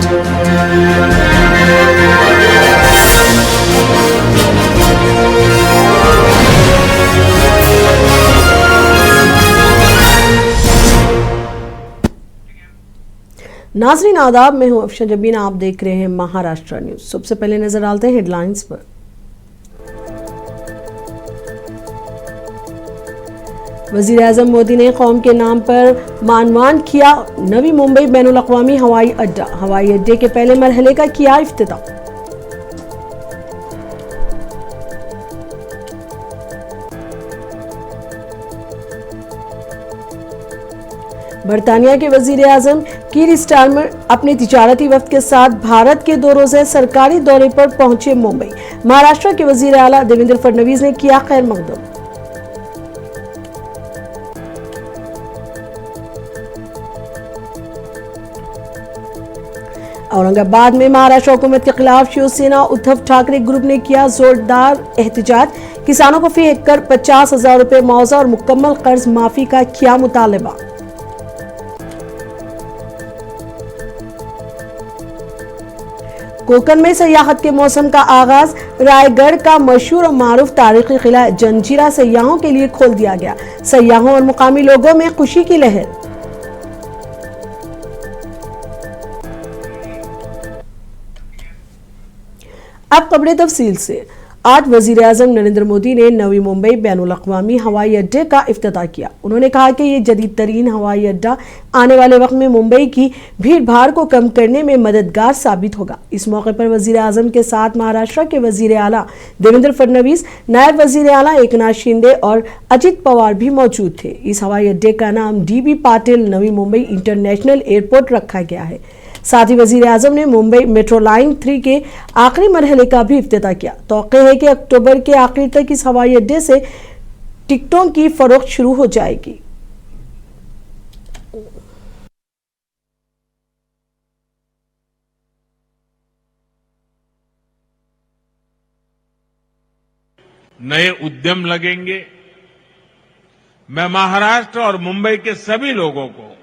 नाज़रीन आदाब, मैं हूं अफशा जबीन। आप देख रहे हैं महाराष्ट्र न्यूज। सबसे पहले नजर डालते हैं हेडलाइंस पर। वजीर आजम मोदी ने कौम के नाम पर मानवान किया नवी मुंबई बैनुल अक़वामी हवाई अड्डा। हवाई अड्डे के पहले मरहले का किया इफ्तिताह। बरतानिया के वजीर आजम कीर स्टारमर अपने तिजारती वफ्द के साथ भारत के 2 रोज़ा सरकारी दौरे पर पहुंचे मुंबई। महाराष्ट्र के वजीर आला देवेंद्र फडणवीस ने किया खैर मकदम। औरंगाबाद में महाराष्ट्र हुकूमत के खिलाफ शिवसेना उद्धव ठाकरे ग्रुप ने किया जोरदार एहतजाज। किसानों को फी हेक्टर 50,000 रुपए मुआवजा और मुकम्मल कर्ज माफी का किया मुतालबा। कोकण में सयाहत के मौसम का आगाज। रायगढ़ का मशहूर और मारूफ तारीखी किला जंजीरा सयाहों के लिए खोल दिया गया। सयाहों और मुकामी लोगों में खुशी की लहर। अब खबरें तफसील से। आज वजीर आजम नरेंद्र मोदी ने नवी मुंबई बैनुल अक़वामी हवाई अड्डे का इफ्तिताह किया। उन्होंने कहा कि ये जदीद तरीन हवाई अड्डा आने वाले वक्त में मुंबई की भीड़ भाड़ को कम करने में मददगार साबित होगा। इस मौके पर वजीर आजम के साथ महाराष्ट्र के वजीर आला देवेंद्र फडणवीस, नायब वजीर आला एकनाथ शिंदे और अजित पवार भी मौजूद थे। इस हवाई अड्डे का नाम DB Patil Navi Mumbai international airport रखा गया है। साथ ही वजीर आजम ने मुंबई मेट्रो लाइन 3 के आखिरी मरहले का भी इफ्तिताह किया। तौक़े है कि अक्टूबर के आखिर तक इस हवाई अड्डे से टिकटों की फरोख्त शुरू हो जाएगी। नए उद्यम लगेंगे। मैं महाराष्ट्र और मुंबई के सभी लोगों को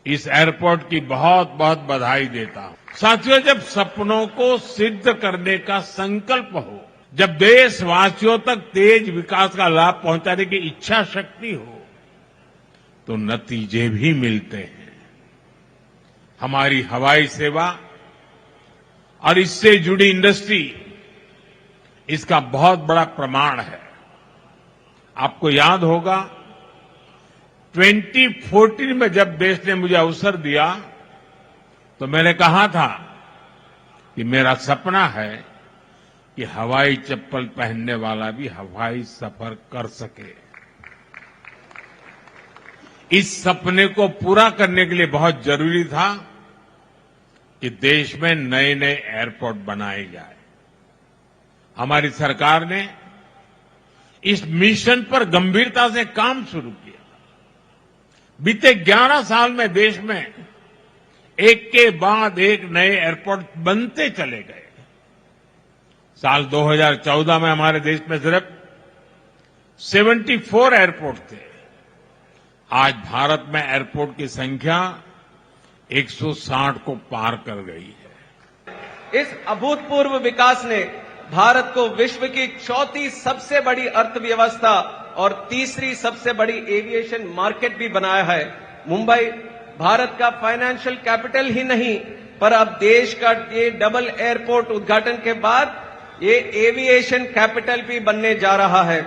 इस एयरपोर्ट की बहुत बहुत बधाई देता हूं। साथियों, जब सपनों को सिद्ध करने का संकल्प हो, जब देशवासियों तक तेज विकास का लाभ पहुंचाने की इच्छा शक्ति हो, तो नतीजे भी मिलते हैं। हमारी हवाई सेवा और इससे जुड़ी इंडस्ट्री इसका बहुत बड़ा प्रमाण है। आपको याद होगा 2014 में जब देश ने मुझे अवसर दिया तो मैंने कहा था कि मेरा सपना है कि हवाई चप्पल पहनने वाला भी हवाई सफर कर सके। इस सपने को पूरा करने के लिए बहुत जरूरी था कि देश में नए नए एयरपोर्ट बनाए जाए। हमारी सरकार ने इस मिशन पर गंभीरता से काम शुरू किया। बीते 11 साल में देश में एक के बाद एक नए एयरपोर्ट बनते चले गए। साल 2014 में हमारे देश में सिर्फ 74 एयरपोर्ट थे। आज भारत में एयरपोर्ट की संख्या 160 को पार कर गई है। इस अभूतपूर्व विकास ने भारत को विश्व की चौथी सबसे बड़ी अर्थव्यवस्था और तीसरी सबसे बड़ी एविएशन मार्केट भी बनाया है। मुंबई भारत का फाइनेंशियल कैपिटल ही नहीं, पर अब देश का ये डबल एयरपोर्ट उद्घाटन के बाद ये एविएशन कैपिटल भी बनने जा रहा है।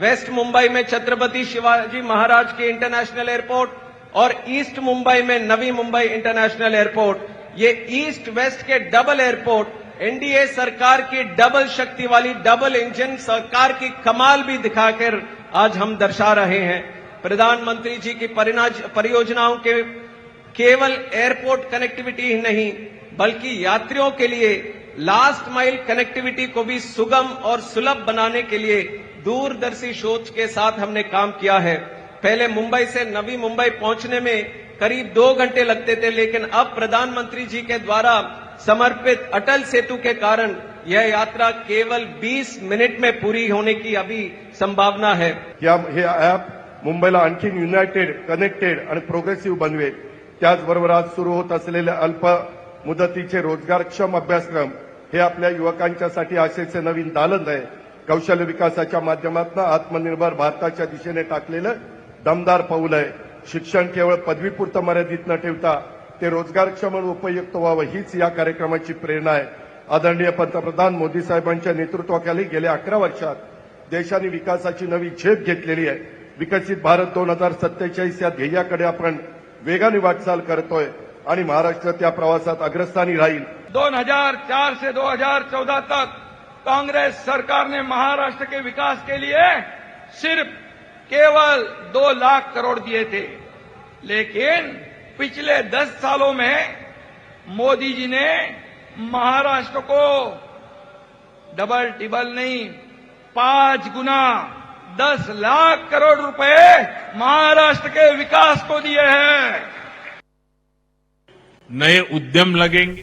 वेस्ट मुंबई में छत्रपति शिवाजी महाराज के इंटरनेशनल एयरपोर्ट और ईस्ट मुंबई में नवी मुंबई इंटरनेशनल एयरपोर्ट, ये ईस्ट वेस्ट के डबल एयरपोर्ट एनडीए सरकार की डबल शक्ति वाली डबल इंजन सरकार की कमाल भी दिखाकर आज हम दर्शा रहे हैं। प्रधानमंत्री जी की परियोजनाओं के केवल एयरपोर्ट कनेक्टिविटी ही नहीं, बल्कि यात्रियों के लिए लास्ट माइल कनेक्टिविटी को भी सुगम और सुलभ बनाने के लिए दूरदर्शी सोच के साथ हमने काम किया है। पहले मुंबई से नवी मुंबई पहुंचने में करीब 2 घंटे लगते थे, लेकिन अब प्रधानमंत्री जी के द्वारा समर्पित अटल सेतु के कारण यह यात्रा केवल 20 मिनिट में पूरी होने की अभी संभावना है। या हे ॲप मुंबईला आणखी युनायटेड, कनेक्टेड आणि प्रोग्रेसिव्ह बनवेल। त्याचबरोबर आज सुरू होत असलेल्या अल्प मुदतीचे रोजगारक्षम अभ्यासक्रम हे आपल्या युवकांच्यासाठी आशेचे नवीन दालन आहे. कौशल्य विकासाच्या माध्यमातून आत्मनिर्भर भारताच्या दिशेने टाकलेलं दमदार पाऊल आहे. शिक्षण केवळ पदवीपुरतं मर्यादित न ठेवता ते रोजगारक्षम आणि उपयुक्त व्हावं हीच या कार्यक्रमाची प्रेरणा आहे. आदरणीय पंतप्रधान मोदी साहेबांच्या नेतृत्वाखाली गेल्या 11 वर्षात देशाने विकासाची नवी झेप घेतलेली आहे. विकसित भारत 2047 या ध्येयाकडे आपण वेगाने वाटचाल करतोय आणि महाराष्ट्र त्या प्रवासात अग्रस्थानी राहील. 2004 से 2014 तक कांग्रेस सरकार ने महाराष्ट्र के विकास के लिए सिर्फ केवल 2 लाख करोड़ दिए थे, लेकिन पिछले 10 सालों में मोदी जी ने महाराष्ट्र को डबल टिबल नहीं 5 गुना 10 लाख करोड़ रुपए महाराष्ट्र के विकास को दिए हैं. नए उद्यम लगेंगे.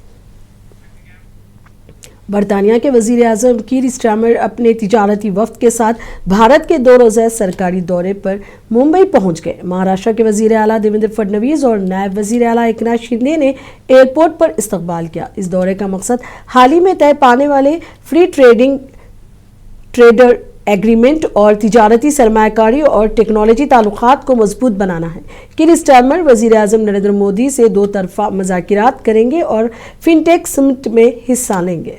बरतानिया के वजीर आजम कीर स्टारमर अपने तिजारती वफ्द के साथ भारत के 2 रोज़ा सरकारी दौरे पर मुंबई पहुंच गए. महाराष्ट्र के वजीर आला देवेंद्र फडणवीस और नायब वजीर आला एकनाथ शिंदे ने एयरपोर्ट पर इस्तकबाल किया. इस दौरे का मकसद हाल ही में तय पाने वाले फ्री ट्रेडर एग्रीमेंट और तिजारती सरमायाकारी और टेक्नोलॉजी ताल्लुकात को मजबूत बनाना है. कीर स्टारमर वजीर आजम नरेंद्र मोदी से 2 तरफा मुज़ाकिरात करेंगे और फिनटेक समिट में हिस्सा लेंगे.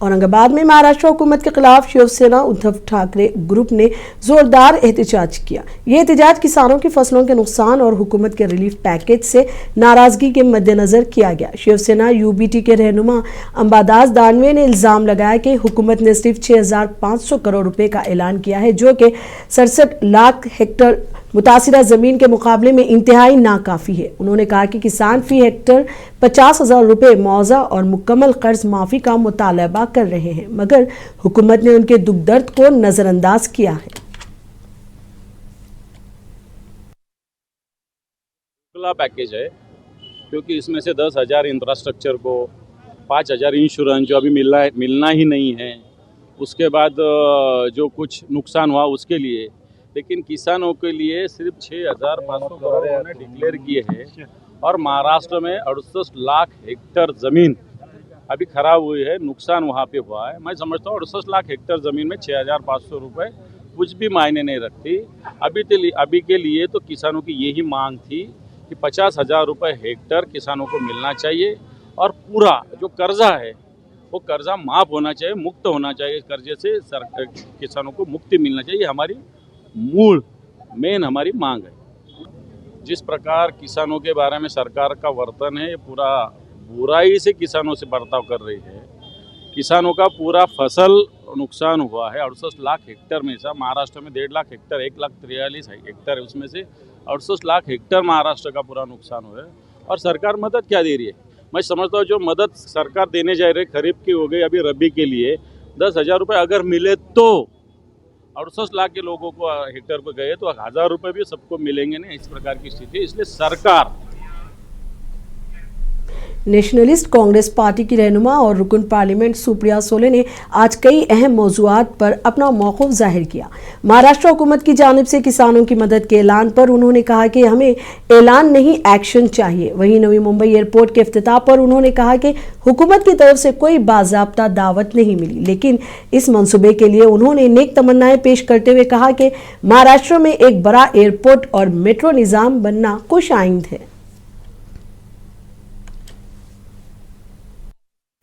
औरंगाबाद में महाराष्ट्र हुकूमत के खिलाफ शिवसेना उद्धव ठाकरे ग्रुप ने जोरदार एहतजाज किया. ये एहतजाज किसानों की फसलों के नुकसान और हुकूमत के रिलीफ पैकेज से नाराजगी के मद्देनजर किया गया. शिवसेना यूबीटी के रहनुमा अंबादास दानवे ने इल्जाम लगाया कि हुकूमत ने सिर्फ 6,500 करोड़ रुपए का ऐलान किया है, जो कि 67 लाख हेक्टेयर मुतासिरा जमीन के मुकाबले में इंतहाई नाकाफी है. उन्होंने कहा कि किसान फी हेक्टर 50,000 रुपए मुआवजा और मुकम्मल कर्ज माफी का मुतालबा कर रहे हैं, मगर हुकूमत ने उनके दुख दर्द को नजरअंदाज किया है. पैकेज है क्योंकि इसमें से 10,000 इंफ्रास्ट्रक्चर को, 5,000 इंश्योरेंस जो अभी मिलना ही नहीं है, उसके बाद जो कुछ नुकसान हुआ उसके लिए, लेकिन किसानों के लिए सिर्फ 6,500 करोड़ उन्होंने डिक्लेयर किए हैं. और महाराष्ट्र में 68 लाख हेक्टेयर ज़मीन अभी खराब हुई है, नुकसान वहाँ पे हुआ है. मैं समझता हूँ 68 लाख हेक्टेयर ज़मीन में 6,500 रुपये कुछ भी मायने नहीं रखती. अभी के लिए तो किसानों की यही मांग थी कि 50,000 रुपये हेक्टेयर किसानों को मिलना चाहिए और पूरा जो कर्जा है वो कर्जा माफ़ होना चाहिए, मुक्त होना चाहिए. कर्जे से किसानों को मुक्ति मिलना चाहिए. हमारी मेन हमारी मांग है. जिस प्रकार किसानों के बारे में सरकार का वर्तन है, ये पूरा बुराई से किसानों से बर्ताव कर रही है. किसानों का पूरा फसल नुकसान हुआ है. 68 लाख हेक्टेयर में से महाराष्ट्र में 1.5 लाख हेक्टेयर, 1,43,000 हेक्टेयर है, उसमें से 68 लाख हेक्टेयर महाराष्ट्र का पूरा नुकसान हुआ है. और सरकार मदद क्या दे रही है? मैं समझता हूँ जो मदद सरकार देने जा रही है, खरीफ की हो गई, अभी रबी के लिए 10,000 रुपये अगर मिले तो 68 लाख के लोगों को हेक्टेयर पर गए तो 1,000 रुपये भी सबको मिलेंगे नहीं. इस प्रकार की स्थिति है. इसलिए सरकार नेशनलिस्ट कांग्रेस पार्टी की रहनुमा और रुकन पार्लियामेंट सुप्रिया सोले ने आज कई अहम मौज़ूआत पर अपना मौक़िफ़ जाहिर किया. महाराष्ट्र हुकूमत की जानिब से किसानों की मदद के ऐलान पर उन्होंने कहा कि हमें ऐलान नहीं एक्शन चाहिए. वहीं नवी मुंबई एयरपोर्ट के इफ्तिताह पर उन्होंने कहा कि हुकूमत की तरफ से कोई बाज़ाब्ता दावत नहीं मिली, लेकिन इस मंसूबे के लिए उन्होंने नेक तमन्नाएं पेश करते हुए कहा कि महाराष्ट्र में एक बड़ा एयरपोर्ट और मेट्रो निज़ाम बनना खुशाइंद है.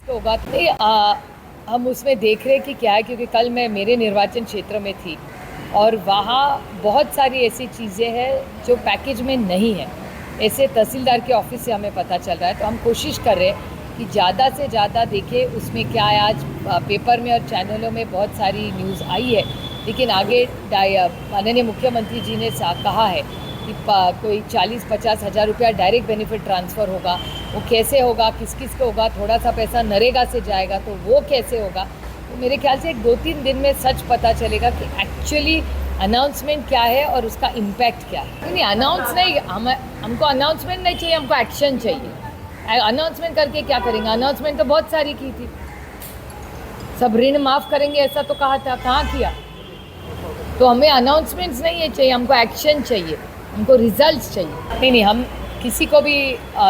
होगा नहीं, हम उसमें देख रहे कि क्या है, क्योंकि कल मैं मेरे निर्वाचन क्षेत्र में थी और वहाँ बहुत सारी ऐसी चीज़ें हैं जो पैकेज में नहीं है. ऐसे तहसीलदार के ऑफिस से हमें पता चल रहा है. तो हम कोशिश कर रहे हैं कि ज़्यादा से ज़्यादा देखें उसमें क्या है. आज पेपर में और चैनलों में बहुत सारी न्यूज़ आई है, लेकिन आगे माननीय मुख्यमंत्री जी ने कहा है कि कोई 40-50 हज़ार रुपया डायरेक्ट बेनिफिट ट्रांसफ़र होगा. वो कैसे होगा, किस किस को होगा, थोड़ा सा पैसा नरेगा से जाएगा तो वो कैसे होगा. तो मेरे ख्याल से 2-3 दिन में सच पता चलेगा कि एक्चुअली अनाउंसमेंट क्या है और उसका इम्पैक्ट क्या है. नहीं, अनाउंस नहीं, हमको अनाउंसमेंट नहीं चाहिए, हमको एक्शन चाहिए. अनाउंसमेंट करके क्या करेंगे? अनाउंसमेंट तो बहुत सारी की थी. सब ऋण माफ़ करेंगे ऐसा तो कहा था, कहाँ किया? तो हमें अनाउंसमेंट्स नहीं है चाहिए, हमको एक्शन चाहिए, हमको रिजल्ट्स चाहिए। नहीं, हम किसी को भी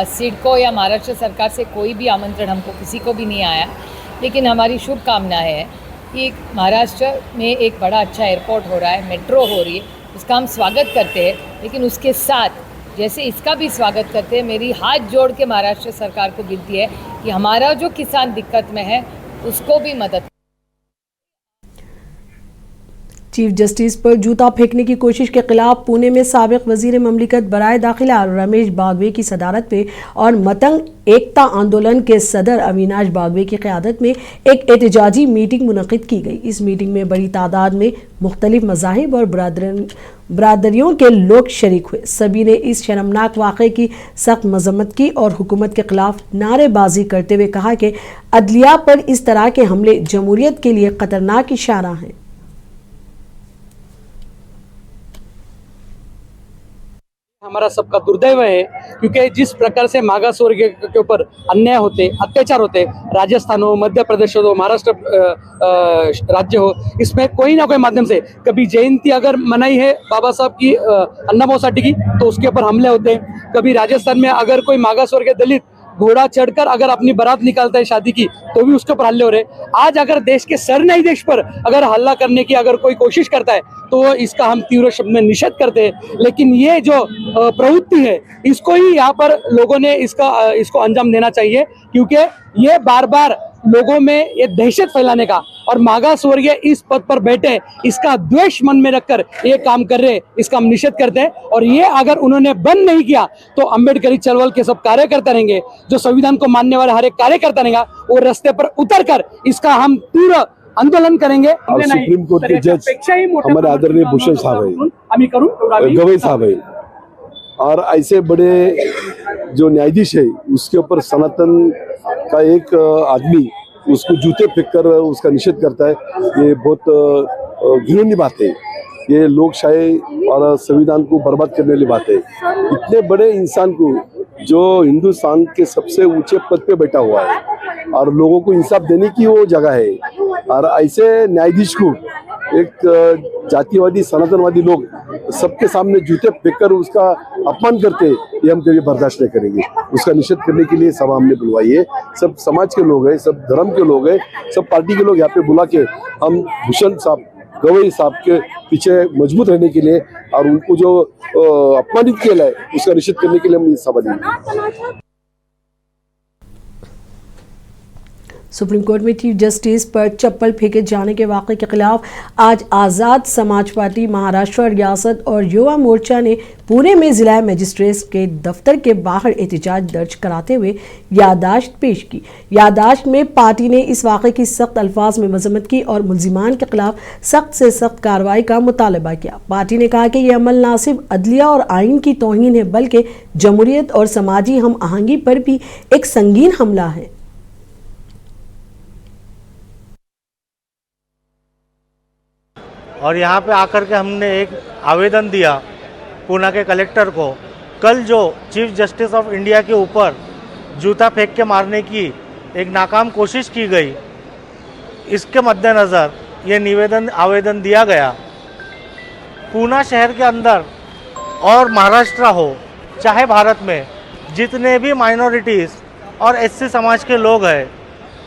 सिडको या महाराष्ट्र सरकार से कोई भी आमंत्रण हमको किसी को भी नहीं आया, लेकिन हमारी शुभकामना है कि महाराष्ट्र में एक बड़ा अच्छा एयरपोर्ट हो रहा है, मेट्रो हो रही है, उसका हम स्वागत करते हैं। लेकिन उसके साथ जैसे इसका भी स्वागत करते हैं, मेरी हाथ जोड़ के महाराष्ट्र सरकार को विनती है कि हमारा जो किसान दिक्कत में है उसको भी मदद। चीफ जस्टिस पर जूता फेंकने की कोशिश के खिलाफ पुणे में साबिक वजीर ममलिकत बराए दाखिला रमेश बागवे की सदारत में और मतंग एकता आंदोलन के सदर अविनाश बागवे की क़यादत में एक एहतजाजी मीटिंग मुनक़िद की गई। इस मीटिंग में बड़ी तादाद में मुख्तलिफ मज़ाहिब और बरादरियों के लोग शरीक हुए। सभी ने इस शर्मनाक वाक़े की सख्त मज़म्मत की और हुकूमत के खिलाफ नारेबाजी करते हुए कहा कि अदलिया पर इस तरह के हमले जमहूरियत के लिए ख़तरनाक इशारा हैं। हमारा सबका दुर्दैव है, क्योंकि जिस प्रकार से मागास वर्ग के ऊपर अन्याय होते, अत्याचार होते, राजस्थान हो, मध्य प्रदेश हो, महाराष्ट्र राज्य हो, इसमें कोई ना कोई माध्यम से कभी जयंती अगर मनाई है बाबा साहब की अन्नाभाऊ साठे की तो उसके ऊपर हमले होते हैं। कभी राजस्थान में अगर कोई मागास वर्ग दलित घोड़ा चढ़कर अगर अपनी बारात निकालता है शादी की तो भी उसके ऊपर हल्ले हो रहे। आज अगर देश के सरनाई देश पर अगर हल्ला करने की अगर कोई कोशिश करता है तो इसका हम तीव्र शब्द में निषेध करते हैं। लेकिन ये जो प्रवृत्ति है इसको ही यहाँ पर लोगों ने इसको अंजाम देना चाहिए, क्योंकि ये बार बार लोगों में ये दहशत फैलाने का और मागास वर्गीय इस पद पर बैठे इसका द्वेष मन में रखकर ये काम कर रहे, इसका हम निषेध करते हैं। और ये अगर उन्होंने बंद नहीं किया तो अम्बेडकरी चळवळ के सब कार्यकर्ता रहेंगे, जो संविधान को मानने वाले हर एक कार्यकर्ता रहेगा, वो रास्ते पर उतर कर इसका हम तीव्र आंदोलन करेंगे। और सुप्रीम कोर्ट के जज हमारे आदरणीय भूषण साहब है, गवई साहब है, और ऐसे बड़े जो न्यायाधीश है उसके ऊपर सनातन का एक आदमी उसको जूते फेंककर उसका निषेध करता है, ये बहुत घिनौनी बात है। ये लोकशाही और संविधान को बर्बाद करने वाली बात है। इतने बड़े इंसान को जो हिंदुस्तान के सबसे ऊंचे पद पे बैठा हुआ है और लोगों को इंसाफ देने की वो जगह है, और ऐसे न्यायाधीश को एक जातिवादी सनातनवादी लोग सबके सामने जूते फेंककर उसका अपमान करते, ये हम कभी बर्दाश्त नहीं करेंगे। उसका निषेध करने के लिए सभा हमने बुलवाई है। सब समाज के लोग हैं, सब धर्म के लोग हैं, सब पार्टी के लोग यहाँ पे बुला के हम भूषण साहब, गवई साहब के पीछे मजबूत रहने के लिए और उनको जो अपमानित किया है उसका निषेध करने के लिए हम इस सभा देंगे। सुप्रीम कोर्ट में चीफ जस्टिस पर चप्पल फेंके जाने के वाक़े के खिलाफ आज आज़ाद समाज पार्टी, महाराष्ट्र रियासत और युवा मोर्चा ने पुणे में जिला मजिस्ट्रेट के दफ्तर के बाहर एहतजाज दर्ज कराते हुए याददाश्त पेश की। याददाश्त में पार्टी ने इस वाक़े की सख्त अल्फाज में मजम्मत की और मुल्जिमान के खिलाफ सख्त से सख्त कार्रवाई का मुतालबा किया। पार्टी ने कहा कि यह अमल न सिर्फ अदलिया और आइन की तौहीन है बल्कि जमहूरियत और समाजी हम आहंगी पर भी एक संगीन हमला है। और यहाँ पे आकर के हमने एक आवेदन दिया पूना के कलेक्टर को। कल जो चीफ जस्टिस ऑफ इंडिया के ऊपर जूता फेंक के मारने की एक नाकाम कोशिश की गई, इसके मद्देनज़र ये आवेदन दिया गया। पूना शहर के अंदर और महाराष्ट्र हो चाहे भारत में जितने भी माइनॉरिटीज़ और एससी समाज के लोग हैं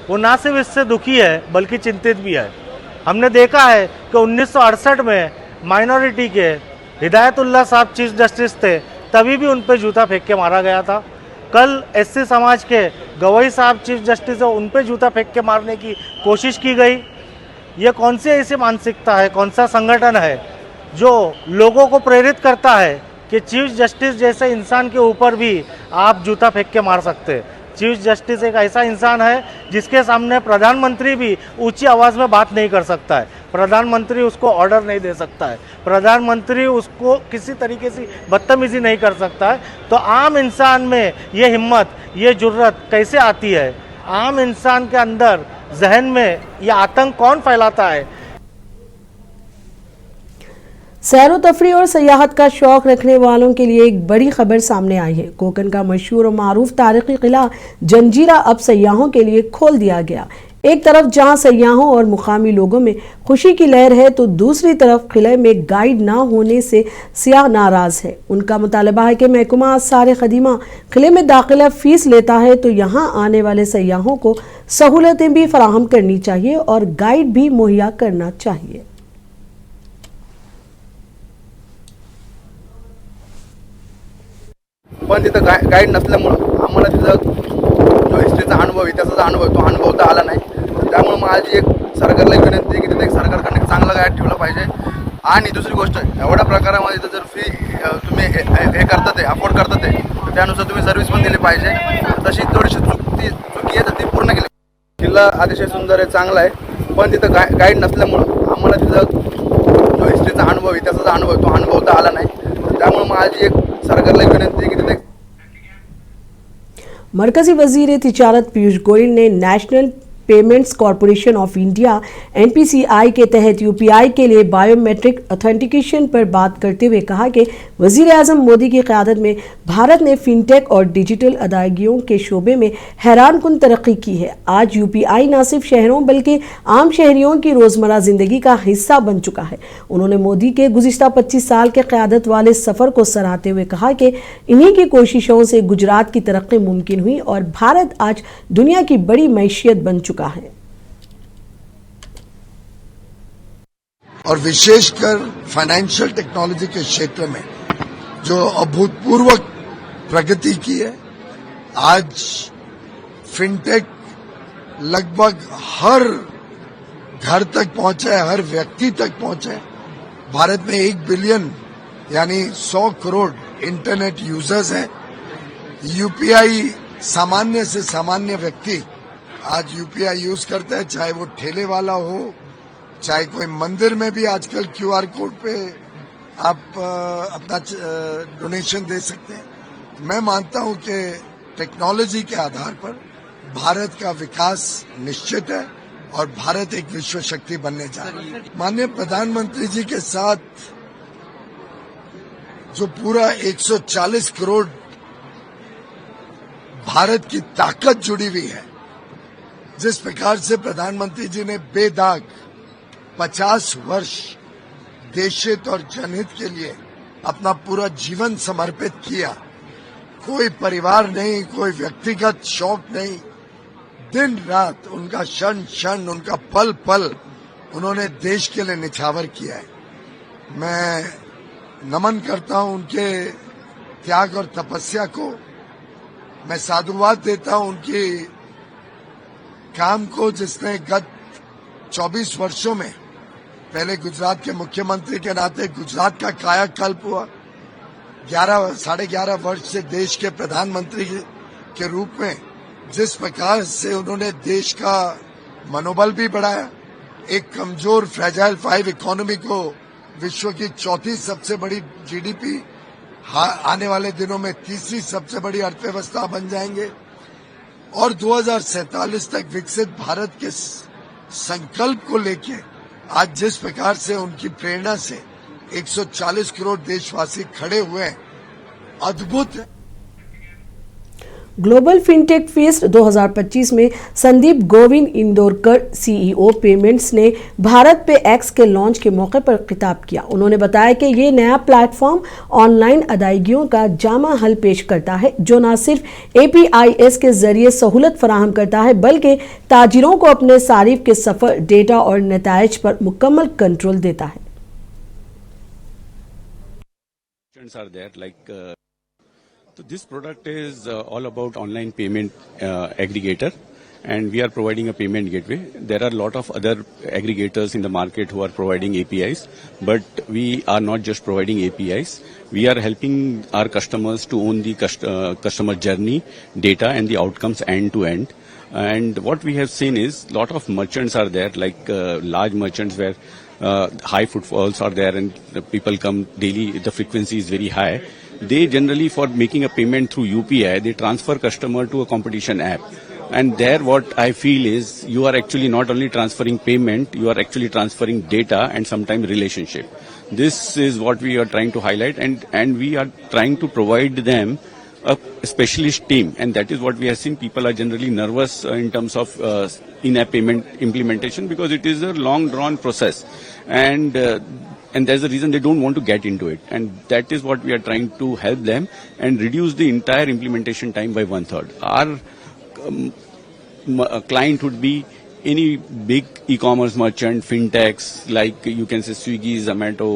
वो ना सिर्फ इससे दुखी है बल्कि चिंतित भी है। हमने देखा है कि 1968 में माइनॉरिटी के हिदायतुल्लाह साहब चीफ जस्टिस थे, तभी भी उन पर जूता फेंक के मारा गया था। कल एससी समाज के गवई साहब चीफ जस्टिस है, उन पर जूता फेंक के मारने की कोशिश की गई। ये कौन सी ऐसी मानसिकता है, कौन सा संगठन है जो लोगों को प्रेरित करता है कि चीफ जस्टिस जैसे इंसान के ऊपर भी आप जूता फेंक के मार सकते हैं? चीफ जस्टिस एक ऐसा इंसान है जिसके सामने प्रधानमंत्री भी ऊंची आवाज़ में बात नहीं कर सकता है, प्रधानमंत्री उसको ऑर्डर नहीं दे सकता है, प्रधानमंत्री उसको किसी तरीके से बदतमीजी नहीं कर सकता है। तो आम इंसान में ये हिम्मत, ये जुर्रत कैसे आती है? आम इंसान के अंदर जहन में ये आतंक कौन फैलाता है? सैरो तफरी और सयाहत का शौक रखने वालों के लिए एक बड़ी खबर सामने आई है। कोकन का मशहूर और मारूफ तारीखी किला जंजीरा अब सयाहों के लिए खोल दिया गया। एक तरफ जहां सयाहों और मुकामी लोगों में खुशी की लहर है तो दूसरी तरफ किले में गाइड ना होने से सियाह नाराज है। उनका मुतालबा है कि महकमा आसार क़दीमा किले में दाखिला फीस लेता है तो यहां आने वाले सयाहों को सहूलतें भी फराहम करनी चाहिए और गाइड भी मुहैया करना चाहिए। पण तिथं गाईड नसल्यामुळं आम्हाला तिथं जो हिस्ट्रीचा अनुभव इतिहासाचा अनुभव तो अनुभवता आला नाही। त्यामुळे माझी एक सरकारला विनंती आहे की तिथे एक सरकारकडे एक चांगला गाईड ठेवला पाहिजे। आणि दुसरी गोष्ट एवढ्या प्रकारामध्ये जर फी तुम्ही हे करतात ते अफोर्ड करतात ते तर त्यानुसार तुम्ही सर्व्हिस पण दिली पाहिजे। तशी थोडीशी चुकी आहे तर ती पूर्ण केली। किल्ला अतिशय सुंदर आहे, चांगला आहे, पण तिथं गाईड नसल्यामुळं आम्हाला तिथं जो हिस्ट्रीचा अनुभव इतिहासाचा अनुभव तो अनुभवता आला नाही। त्यामुळे माझी एक सरकारला विनंती आहे की तिथे मरकजी वजीर तिजारत पीयूष गोयल ने national payments corporation of India (NPCI) के तहत UPI के लिए बायोमेट्रिक ऑथेंटिकेशन पर बात करते हुए कहा कि वजीर आजम मोदी की क़यादत में भारत ने फिनटेक और डिजिटल अदायगियों के शोबे में हैरानकुन तरक्की की है। आज UPI न सिर्फ शहरों बल्कि आम शहरियों की रोज़मर्रा ज़िंदगी का हिस्सा बन चुका है। उन्होंने मोदी के गुज़िश्ता 25 साल के क़यादत वाले सफ़र को सराहते हुए कहा कि इन्हीं की कोशिशों से गुजरात की तरक्की मुमकिन हुई और भारत आज दुनिया की बड़ी मैशियत बन चुका है। और विशेषकर फाइनेंशियल टेक्नोलॉजी के क्षेत्र में जो अभूतपूर्व प्रगति की है। आज फिनटेक लगभग हर घर तक पहुंचा है, हर व्यक्ति तक पहुंचा है। भारत में 1 बिलियन यानी 100 करोड़ इंटरनेट यूजर्स हैं। यूपीआई सामान्य से सामान्य व्यक्ति आज यूपीआई यूज करता है, चाहे वो ठेले वाला हो, चाहे कोई मंदिर में भी आजकल क्यूआर कोड पे आप अपना डोनेशन दे सकते हैं। मैं मानता हूं कि टेक्नोलॉजी के आधार पर भारत का विकास निश्चित है और भारत एक विश्व शक्ति बनने जा रही है। माननीय प्रधानमंत्री जी के साथ जो पूरा 140 करोड़ भारत की ताकत जुड़ी हुई है, जिस प्रकार से प्रधानमंत्री जी ने बेदाग 50 वर्ष देशहित और जनहित के लिए अपना पूरा जीवन समर्पित किया। कोई परिवार नहीं, कोई व्यक्तिगत शौक नहीं, दिन रात उनका क्षण क्षण, उनका पल पल उन्होंने देश के लिए निछावर किया है। मैं नमन करता हूं उनके त्याग और तपस्या को। मैं साधुवाद देता हूं उनकी काम को, जिसने गत 24 वर्षों में पहले गुजरात के मुख्यमंत्री के नाते गुजरात का कायाकल्प हुआ। 11.5 वर्ष से देश के प्रधानमंत्री के रूप में जिस प्रकार से उन्होंने देश का मनोबल भी बढ़ाया, एक कमजोर फ्रेजाइल 5 इकोनॉमी को विश्व की 4थी सबसे बड़ी जीडीपी, आने वाले दिनों में 3री सबसे बड़ी अर्थव्यवस्था बन जाएंगे और 2047 तक विकसित भारत के संकल्प को लेके आज जिस प्रकार से उनकी प्रेरणा से 140 करोड़ देशवासी खड़े हुए हैं, अद्भुत है। ग्लोबल फिनटेक फेस्ट 2025 में संदीप गोविंद इंदौरकर CEO पेमेंट्स ने भारत पे एक्स के लॉन्च के मौके पर खिताब किया। उन्होंने बताया कि ये नया प्लेटफॉर्म ऑनलाइन अदायगियों का जामा हल पेश करता है, जो न सिर्फ APIs के जरिए सहूलत फराहम करता है बल्कि ताजिरों को अपने सारिफ के सफर, डेटा और नताइज पर मुकम्मल कंट्रोल देता है। So this product is all about online payment aggregator, and we are providing a payment gateway. There are a lot of other aggregators in the market who are providing APIs, but we are not just providing APIs. We are helping our customers to own the customer journey, data and the outcomes end to end. And what we have seen is a lot of merchants are there, like large merchants where high footfalls are there and the people come daily, the frequency is very high. They generally, for making a payment through UPI, they transfer customer to a competition app. And there what I feel is you are actually not only transferring payment, you are actually transferring data and sometimes relationship. This is what we are trying to highlight, and we are trying to provide them a specialist team, and that is what we have seen. People are generally nervous in terms of in-app payment implementation because it is a long drawn process, and there's a reason they don't want to get into it, and that is what we are trying to help them and reduce the entire implementation time by 1/3. Our client would be any big e-commerce merchant, fintechs, like you can say Swiggy, Zomato,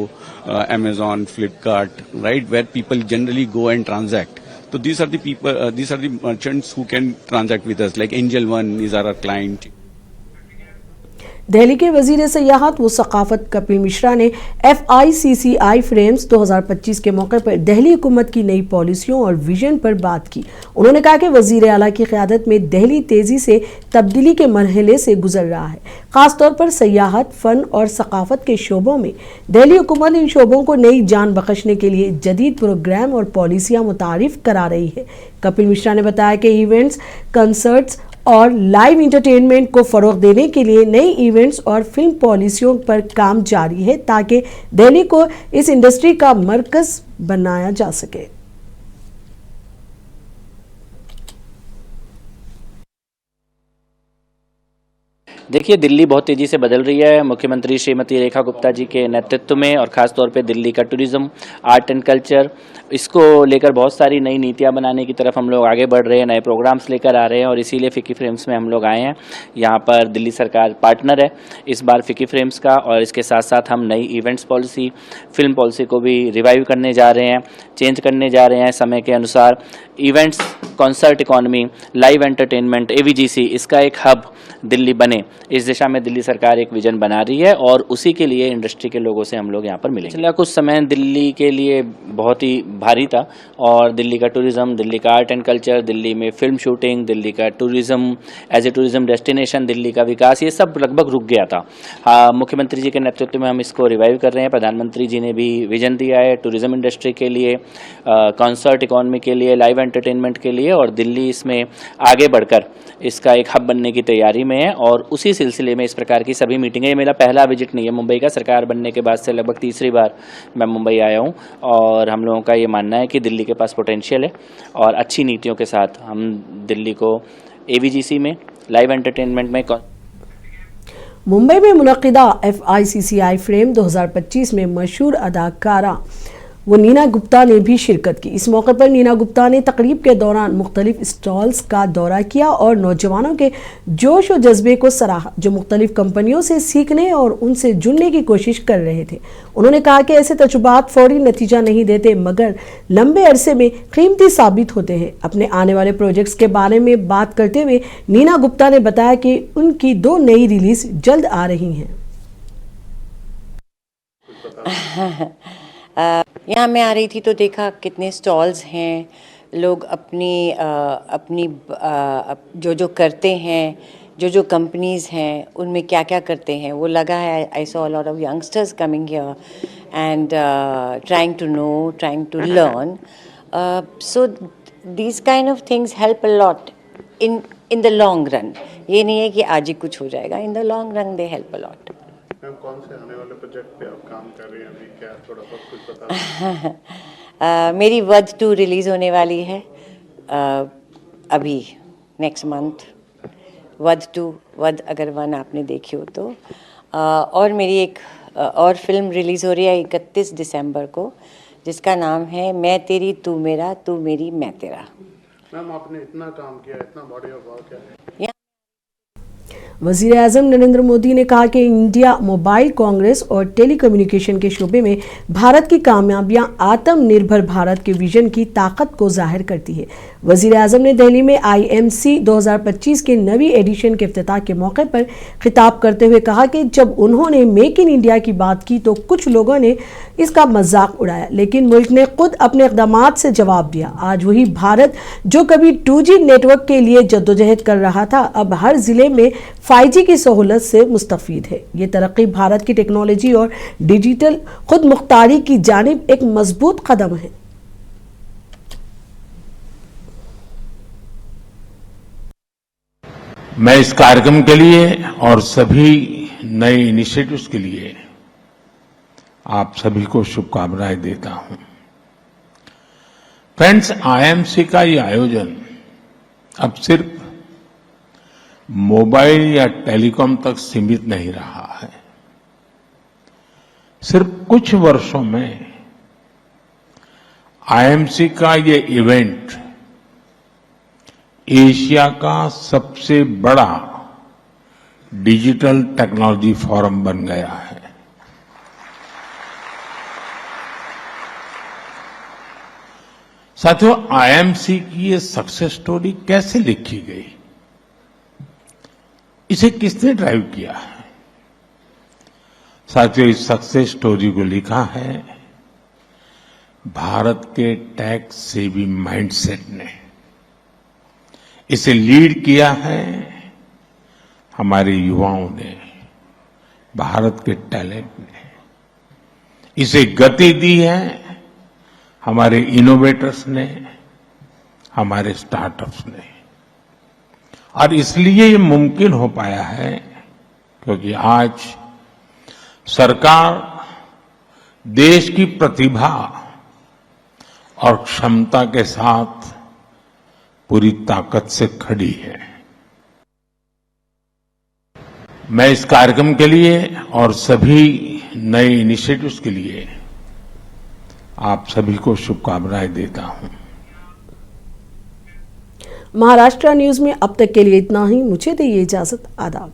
Amazon, Flipkart, right, where people generally go and transact. So these are the people, these are the merchants who can transact with us, like Angel One is our client. Delhi के वजीर सयाहत व सकाफत कपिल मिश्रा ने FICCI frames 2025 के मौके पर दिल्ली हुकूमत की नई पॉलिसियों और विजन पर बात की। उन्होंने कहा कि वजीर आला की क़यादत में दिल्ली तेजी से तब्दीली के मरहले से गुजर रहा है। खासतौर पर सयाहत, फन और सकाफत के शोबों में दिल्ली हुकूमत इन शोबों को नई जान बख्शने के लिए जदीद प्रोग्राम और पॉलिसियाँ मुतारिफ करा रही है। कपिल मिश्रा ने बताया कि इवेंट्स, कंसर्ट्स और लाइव इंटरटेनमेंट को फरोग देने के लिए नई इवेंट्स और फिल्म पॉलिसियों पर काम जारी है ताकि दिल्ली को इस इंडस्ट्री का मरकज बनाया जा सके। देखिए, दिल्ली बहुत तेज़ी से बदल रही है। मुख्यमंत्री श्रीमती रेखा गुप्ता जी के नेतृत्व में और ख़ास तौर पे दिल्ली का टूरिज़्म, आर्ट एंड कल्चर, इसको लेकर बहुत सारी नई नीतियां बनाने की तरफ हम लोग आगे बढ़ रहे हैं, नए प्रोग्राम्स लेकर आ रहे हैं और इसीलिए फिकी फ्रेम्स में हम लोग आए हैं। यहाँ पर दिल्ली सरकार पार्टनर है इस बार फिकी फ्रेम्स का, और इसके साथ साथ हम नई इवेंट्स पॉलिसी, फिल्म पॉलिसी को भी रिवाइव करने जा रहे हैं, चेंज करने जा रहे हैं समय के अनुसार। Events, concert economy, live entertainment, AVGC, इसका एक हब दिल्ली बने, इस दिशा में दिल्ली सरकार एक विजन बना रही है और उसी के लिए इंडस्ट्री के लोगों से हम लोग यहाँ पर मिलेंगे। पिछला कुछ समय दिल्ली के लिए बहुत ही भारी था और दिल्ली का टूरिज़्म, दिल्ली का आर्ट एंड कल्चर, दिल्ली में फिल्म शूटिंग, दिल्ली का tourism as a tourism destination, Delhi का विकास, ये सब लगभग रुक गया था। हाँ, मुख्यमंत्री जी के नेतृत्व में हम इसको रिवाइव कर रहे हैं। प्रधानमंत्री जी ने भी विजन दिया है टूरिज़्म इंडस्ट्री के लिए, कॉन्सर्ट इकॉनमी के लिए, लाइव एंटरटेनमेंट के लिए, और दिल्ली इसमें आगे बढ़कर इसका एक हब बनने की तैयारी में है। और उसी सिलसिले में इस प्रकार की सभी मीटिंगें, ये मेरा पहला विजिट नहीं है मुंबई का, सरकार बनने के बाद से लगभग तीसरी बार मैं मुंबई आया हूँ और हम लोगों का ये मानना है कि दिल्ली के पास पोटेंशियल है और अच्छी नीतियों के साथ हम दिल्ली को AVGC में, लाइव एंटरटेनमेंट में। मुंबई में मुनक़िदा FICCI फ्रेम 2025 में मशहूर अदाकारा वो नीना गुप्ता ने भी शिरकत की। इस मौके पर नीना गुप्ता ने तकरीब के दौरान मुख्तलिफ स्टॉल्स का दौरा किया और नौजवानों के जोश और जज्बे को सराहा जो मुख्तलिफ कंपनियों से सीखने और उनसे जुड़ने की कोशिश कर रहे थे। उन्होंने कहा कि ऐसे तजुर्बात फौरी नतीजा नहीं देते मगर लंबे अरसे में कीमती साबित होते हैं। अपने आने वाले प्रोजेक्ट्स के बारे में बात करते हुए नीना गुप्ता ने बताया कि उनकी 2 नई रिलीज जल्द आ रही हैं। यहाँ मैं आ रही थी तो देखा कितने स्टॉल्स हैं, लोग अपनी जो करते हैं, जो कंपनीज़ हैं उनमें क्या क्या करते हैं वो लगा है। I saw a lot of youngsters coming here and trying to know, trying to learn, so these kind of things help a lot in the long run. ये नहीं है कि आज ही कुछ हो जाएगा, in the long run they help a lot. Ma'am, कौन से आने वाले प्रोजेक्ट पे आप काम कर रही हैं अभी, क्या थोड़ा बहुत कुछ बता? मेरी वध 2 रिलीज़ होने वाली है अभी नेक्स्ट मंथ। वध 2, वध अगर 1 आपने देखी हो तो, और मेरी एक और फिल्म रिलीज़ हो रही है 31 दिसंबर को जिसका नाम है मैं तेरी तू मेरा, तू मेरी मैं तेरा। मैम, आपने इतना काम किया, इतना बॉडी ऑफ वर्क है। वज़ीर आज़म नरेंद्र मोदी ने कहा कि इंडिया मोबाइल कांग्रेस और टेलीकम्युनिकेशन के शोबे में भारत की कामयाबियां आत्मनिर्भर भारत के विजन की ताकत को जाहिर करती है। वज़ीर आज़म ने दिल्ली में IMC 2025 के नवी एडिशन के इफ्तिताह के मौके पर खिताब करते हुए कहा कि जब उन्होंने मेक इन इंडिया की बात की तो कुछ लोगों ने इसका मजाक उड़ाया, लेकिन मुल्क ने खुद अपने इक़दामात से जवाब दिया। आज वही भारत जो कभी 2G नेटवर्क के लिए जद्दोजहद कर रहा था अब हर जिले में 5G की सहूलत से मुस्तफ़ीद है। ये तरक्की भारत की टेक्नोलॉजी और डिजिटल खुद मुख्तारी की जानिब एक मजबूत कदम है। मैं इस कार्यक्रम के लिए और सभी नए इनिशिएटिव्स के लिए आप सभी को शुभकामनाएं देता हूं। फ्रेंड्स, आईएमसी का ये आयोजन अब सिर्फ मोबाइल या टेलीकॉम तक सीमित नहीं रहा है। सिर्फ कुछ वर्षों में आईएमसी का ये इवेंट एशिया का सबसे बड़ा डिजिटल टेक्नोलॉजी फोरम बन गया है। साथियों, आईएमसी की ये सक्सेस स्टोरी कैसे लिखी गई, इसे किसने ड्राइव किया है? साथियों, इस सक्सेस स्टोरी को लिखा है भारत के टैक्स सेवी माइंडसेट ने। इसे लीड किया है हमारे युवाओं ने, भारत के टैलेंट ने। इसे गति दी है हमारे इनोवेटर्स ने, हमारे स्टार्टअप्स ने। और इसलिए ये मुमकिन हो पाया है क्योंकि आज सरकार देश की प्रतिभा और क्षमता के साथ पूरी ताकत से खड़ी है। मैं इस कार्यक्रम के लिए और सभी नए इनिशिएटिव्स के लिए आप सभी को शुभकामनाएं देता हूं। महाराष्ट्र न्यूज में अब तक के लिए इतना ही। मुझे दीजिए इजाजत। आदाब।